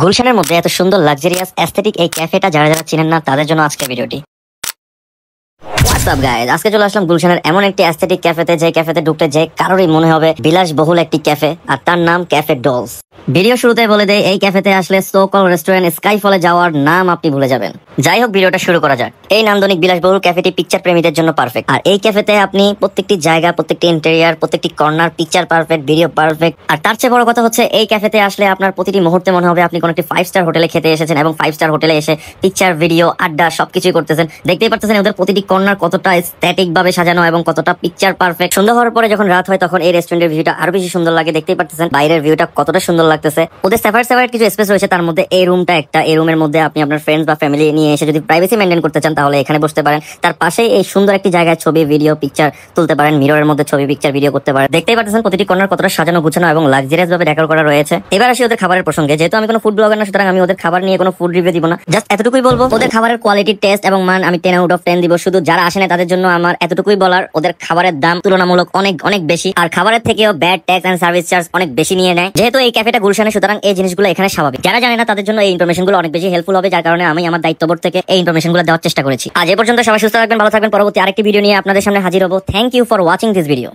গুলশানের মধ্যে এত সুন্দর লাক্সারিয়াস অ্যাস্থেটিক এই ক্যাফেটা যারা যারা চিনেন না তাদের জন্য আজকে ভিডিওটি। হোয়াটসঅ্যাপ গাইস, আজকে চলে আসলাম গুলশানের এমন একটি অ্যাস্থেটিক ক্যাফেতে, যে ক্যাফেতে ঢুকতে যে কারোরই মনে হবে বিলাসবহুল একটি ক্যাফে, আর তার নাম ক্যাফে ডলস। ভিডিও শুরুতে বলে দেয়, এই ক্যাফেতে আসলে সোকল রেস্টুরেন্ট স্কাইফলে যাওয়ার নাম আপনি ভুলে যাবেন। যাই হোক, ভিডিওটা শুরু করা যাক। এই নান্দনিক বিলাসবহুল ক্যাফেটি পিকচার প্রেমীদের জন্য পারফেক্ট। আর এই ক্যাফেতে আপনি প্রত্যেকটি জায়গা, প্রত্যেকটি ইন্টেরিয়ার, প্রত্যেকটি corner picture perfect, video perfect. আর তার চেয়ে বড় কথা হচ্ছে, এই ক্যাফেতে আসলে আপনার প্রতিটি মুহূর্তে মনে হবে আপনি কোনো একটি 5 স্টার হোটেলে খেতে এসেছেন, এবং 5 স্টার হোটেলে এসে পিকচার, ভিডিও, আড্ডা সবকিছুই করতেছেন। দেখতেই পারতেছেন ওদের প্রতিটি কর্নার কতটা স্ট্যাটিক ভাবে সাজানো এবং কতটা পিকচার পারফেক্ট। সন্ধ্যা হওয়ার পরে যখন রাত হয় তখন এই রেস্টুরেন্টের ভিউটা আরো বেশি সুন্দর লাগে। দেখতেই পারতেছেন বাইরের ভিউটা কতটা সুন্দর লাগতেছে। ওদের সেপারেট কিছু স্পেস রয়েছে, তার মধ্যে এই রুমটা একটা। এই রুমের মধ্যে আপনি আপনার ফ্রেন্ডস বা ফ্যামিলি নিয়ে এসে যদি প্রাইভেসি মেইনটেইন করতে চান তাহলে এখানে বসতে পারেন। তার পাশেই এই সুন্দর একটি জায়গায় ছবি, ভিডিও, পিকচার তুলতে পারেন। মিররের মধ্যে ছবি, পিকচার, ভিডিও করতে পারেন। দেখতেই পাচ্ছেন প্রতিটি কর্নার কতটা সাজানো গুছানো এবং লাক্সারিয়াস ভাবে ডেকোর করা রয়েছে। এবার আসি ওদের খাবারের প্রসঙ্গে। যেহেতু আমি কোনো ফুড ব্লগার না, সুতরাং আমি ওদের খাবার নিয়ে কোনো ফুড রিভিউ দিব না। জাস্ট এতটুকুই বলবো, ওদের খাবারের কোয়ালিটি, টেস্ট এবং মান আমি 10 আউট অফ 10 দিব। শুধু যারা আসে না তাদের জন্য আমার এতটুকুই বলার, ওদের খাবারের দাম তুলনামূলক অনেক বেশি, আর খাবারের থেকেও VAT tax and service charge অনেক বেশি নিয়ে নেয়। যেহেতু এই ক্যাফেটা গুলশানে, সুতরাং এই জিনিসগুলো এখানে স্বাভাবিক। যারা জানে না তাদের জন্য এই ইনফরমেশনগুলো অনেক বেশি হেল্পফুল হবে, যার কারণে আমি আমার দায়িত্ববোধ থেকে এই ইনফরমেশনগুলো দেওয়ার চেষ্টা করেছি। আজ এ পর্যন্ত, সবাই সুস্থ থাকবেন, ভালো থাকবেন। পরবর্তী আরেকটি ভিডিও নিয়ে আপনাদের সামনে হাজির হবো। Thank you for watching this video.